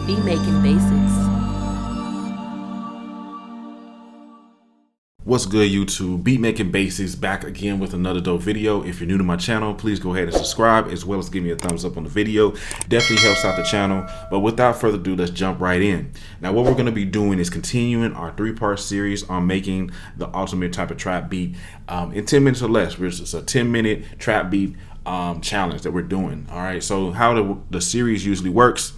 Be making basics. What's good, YouTube? Beat Making Basics back again with another dope video. If you're new to my channel, please go ahead and subscribe, as well as give me a thumbs up on the video. Definitely helps out the channel. But without further ado, let's jump right in. Now, what we're going to be doing is continuing our 3-part series on making the ultimate type of trap beat in 10 minutes or less. It's a 10-minute trap beat challenge that we're doing. All right, so how the series usually works: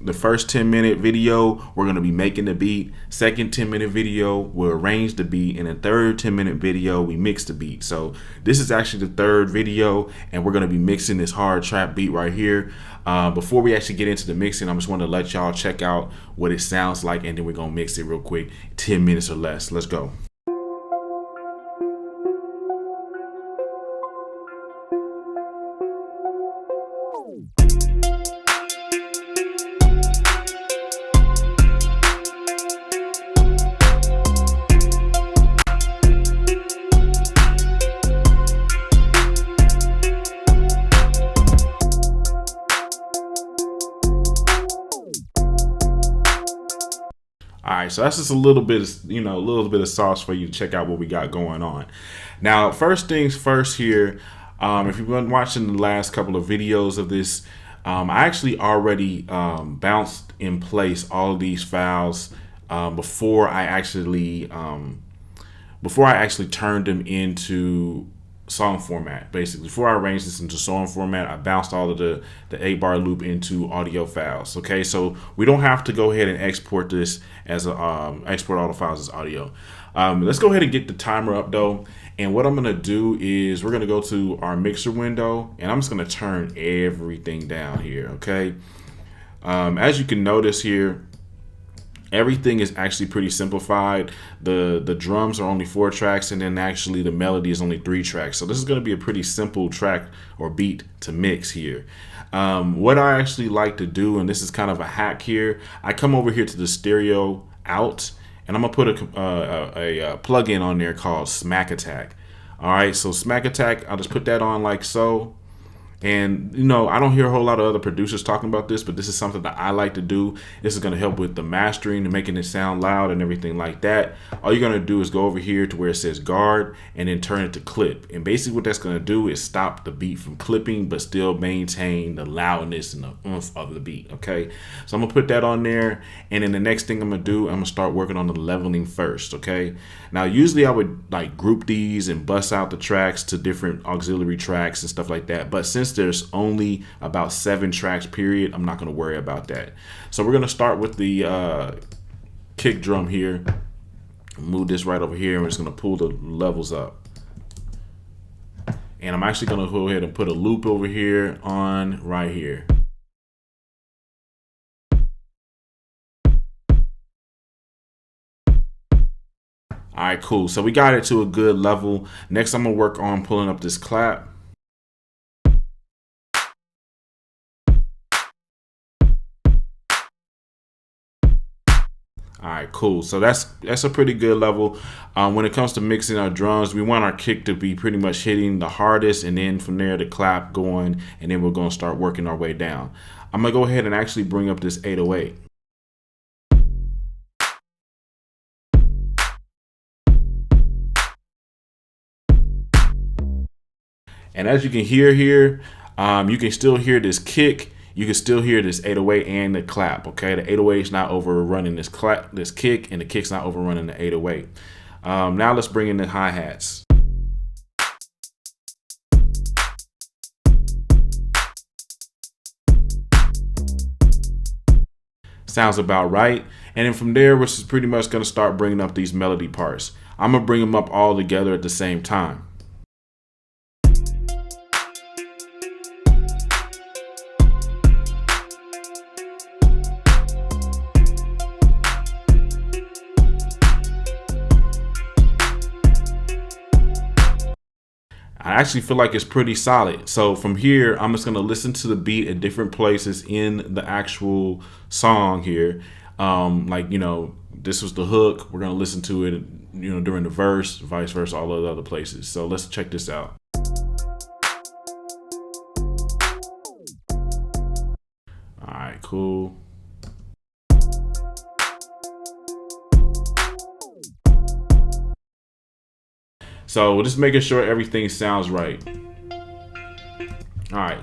the first 10-minute video, we're going to be making the beat. Second 10-minute video, we'll arrange the beat. And the third 10-minute video, we mix the beat. So this is actually the third video, and we're going to be mixing this hard trap beat right here. Before we actually get into the mixing, I just want to let y'all check out what it sounds like, and then we're going to mix it real quick, 10 minutes or less. Let's go. All right, so that's just a little bit of, a little bit of sauce for you to check out what we got going on. Now, first things first here, if you've been watching the last couple of videos of this, I actually already bounced in place all of these files before I actually turned them into song format. Basically, before I arranged this into song format, I bounced all of the 8-bar loop into audio files. Okay, so we don't have to go ahead and export this as a export all the files as audio. Let's go ahead and get the timer up though. And what I'm gonna do is we're gonna go to our mixer window, and I'm just gonna turn everything down here. Okay, as you can notice here, everything is actually pretty simplified. The drums are only 4 tracks, and then actually the melody is only 3 tracks. So this is going to be a pretty simple track or beat to mix here. What I actually like to do, and this is kind of a hack here, I come over here to the stereo out, and I'm gonna put a plugin on there called Smack Attack. All right, so Smack Attack, I'll just put that on like so. And I don't hear a whole lot of other producers talking about this, but this is something that I like to do. This is going to help with the mastering and making it sound loud and everything like that. All you're going to do is go over here to where it says guard and then turn it to clip. And basically what that's going to do is stop the beat from clipping, but still maintain the loudness and the oomph of the beat. Okay, so I'm gonna put that on there, and then the next thing I'm gonna do, I'm gonna start working on the leveling first. Okay, now usually I would like group these and bust out the tracks to different auxiliary tracks and stuff like that, but since there's only about 7 tracks period, I'm not going to worry about that. So we're going to start with the kick drum here. Move this right over here, and we're just going to pull the levels up. And I'm actually going to go ahead and put a loop over here on right here. All right, cool. So we got it to a good level. Next, I'm going to work on pulling up this clap. All right, cool. So that's a pretty good level. When it comes to mixing our drums, we want our kick to be pretty much hitting the hardest, and then from there the clap going, and then we're going to start working our way down. I'm going to go ahead and actually bring up this 808. And as you can hear here, you can still hear this kick. You can still hear this 808 and the clap. Okay, the 808 is not overrunning this kick, and the kick's not overrunning the 808. Now let's bring in the hi-hats. Sounds about right. And then from there, which is pretty much going to start bringing up these melody parts. I'm going to bring them up all together at the same time. I actually feel like it's pretty solid. So from here, I'm just going to listen to the beat at different places in the actual song here. This was the hook. We're going to listen to it, during the verse, vice versa, all of the other places. So let's check this out. All right, cool. So just making sure everything sounds right. All right.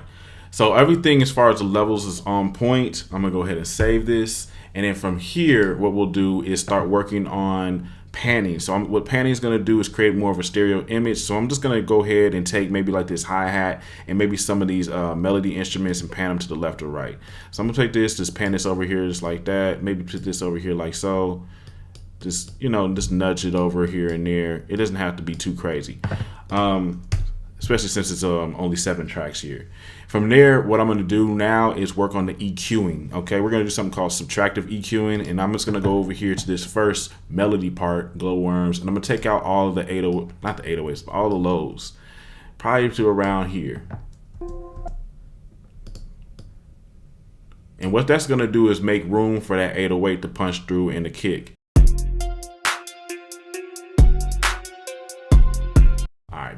So everything as far as the levels is on point. I'm gonna go ahead and save this. And then from here, what we'll do is start working on panning. So what panning is going to do is create more of a stereo image. So I'm just going to go ahead and take maybe like this hi-hat and maybe some of these melody instruments and pan them to the left or right. So I'm going to take this, just pan this over here just like that. Maybe put this over here like so. Just, you know, just nudge it over here and there. It doesn't have to be too crazy. Especially since it's only 7 tracks here. From there, what I'm going to do now is work on the EQing. Okay, we're going to do something called subtractive EQing, and I'm just going to go over here to this first melody part, glowworms, and I'm going to take out all of the 808, not the 808s, but all the lows, probably to around here. And what that's going to do is make room for that 808 to punch through in the kick.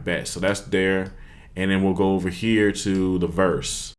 Bet. So that's there, and then we'll go over here to the verse.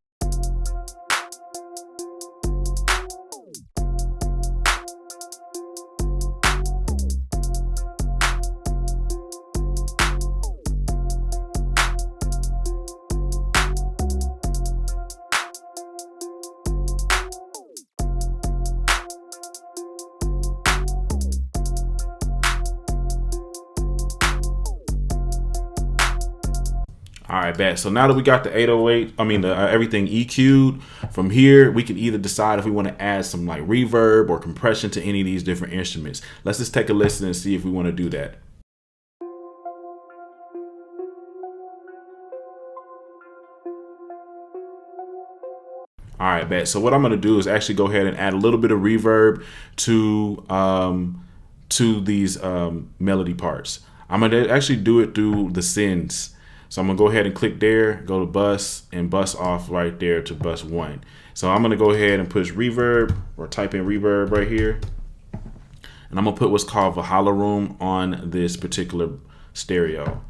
All right, bet. So now that we got the 808, everything EQ'd, from here we can either decide if we want to add some like reverb or compression to any of these different instruments. Let's just take a listen and see if we want to do that. All right, bet. So what I'm going to do is actually go ahead and add a little bit of reverb to these melody parts. I'm going to actually do it through the sends. So I'm gonna go ahead and click there, go to bus, and bus off right there to bus 1. So I'm gonna go ahead and push reverb, or type in reverb right here. And I'm gonna put what's called Valhalla Room on this particular stereo.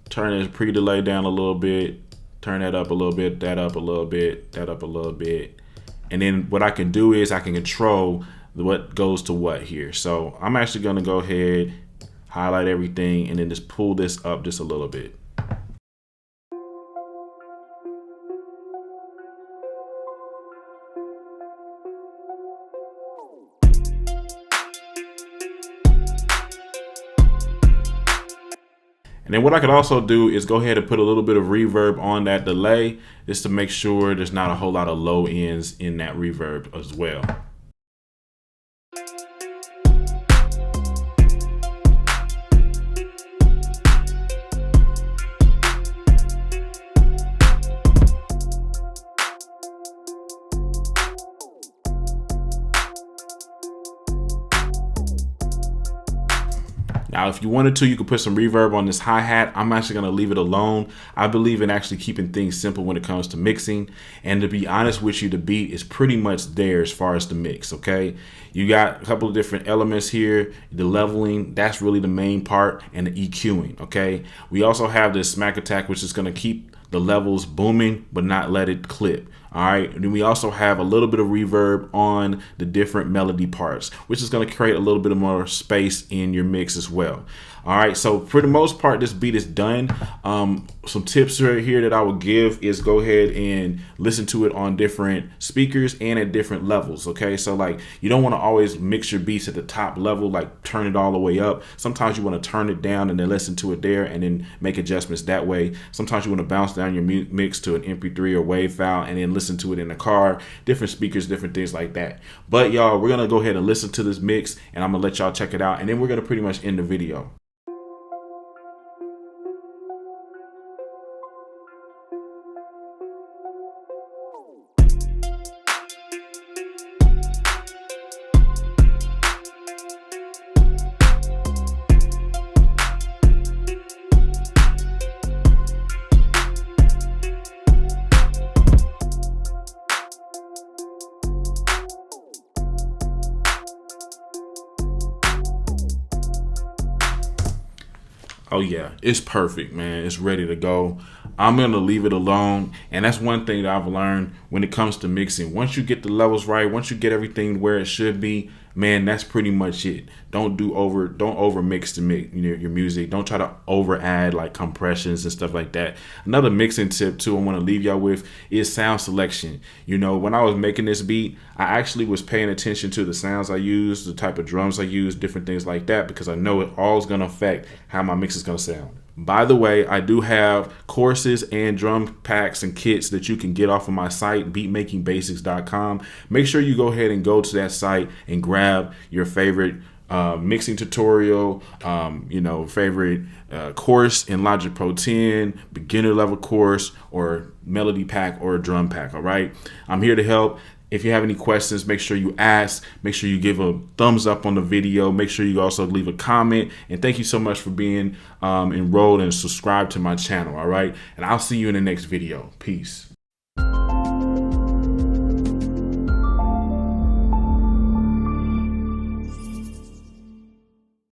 Turn this pre-delay down a little bit, turn that up a little bit, that up a little bit, that up a little bit. And then what I can do is I can control what goes to what here. So I'm actually gonna go ahead, highlight everything, and then just pull this up just a little bit. And then what I could also do is go ahead and put a little bit of reverb on that delay just to make sure there's not a whole lot of low ends in that reverb as well. Now, if you wanted to, you could put some reverb on this hi-hat. I'm actually going to leave it alone. I believe in actually keeping things simple when it comes to mixing. And to be honest with you, the beat is pretty much there as far as the mix, okay? You got a couple of different elements here. The leveling, that's really the main part, and the EQing, okay? We also have this smack attack, which is going to keep the levels booming but not let it clip. All right, and then we also have a little bit of reverb on the different melody parts, which is going to create a little bit more space in your mix as well. All right, so for the most part, this beat is done. Some tips right here that I would give is go ahead and listen to it on different speakers and at different levels, okay? So like, you don't want to always mix your beats at the top level, like turn it all the way up. Sometimes you want to turn it down and then listen to it there and then make adjustments that way. Sometimes you want to bounce down your mix to an MP3 or WAV file and then listen to it in the car, different speakers, different things like that. But y'all, we're going to go ahead and listen to this mix, and I'm going to let y'all check it out, and then we're going to pretty much end the video. Oh yeah, it's perfect, man. It's ready to go. I'm going to leave it alone. And that's one thing that I've learned when it comes to mixing. Once you get the levels right, once you get everything where it should be, man, that's pretty much it. Don't over mix your music. Don't try to over add like compressions and stuff like that. Another mixing tip too I want to leave y'all with is sound selection. When I was making this beat, I actually was paying attention to the sounds I use, the type of drums I use, different things like that, because I know it all is going to affect how my mix is going to sound. By the way, I do have courses and drum packs and kits that you can get off of my site, beatmakingbasics.com. Make sure you go ahead and go to that site and grab your favorite mixing tutorial, favorite course in Logic Pro 10, beginner level course, or melody pack or a drum pack. All right, I'm here to help. If you have any questions, make sure you ask. Make sure you give a thumbs up on the video. Make sure you also leave a comment. And thank you so much for being enrolled and subscribed to my channel. All right, and I'll see you in the next video. Peace.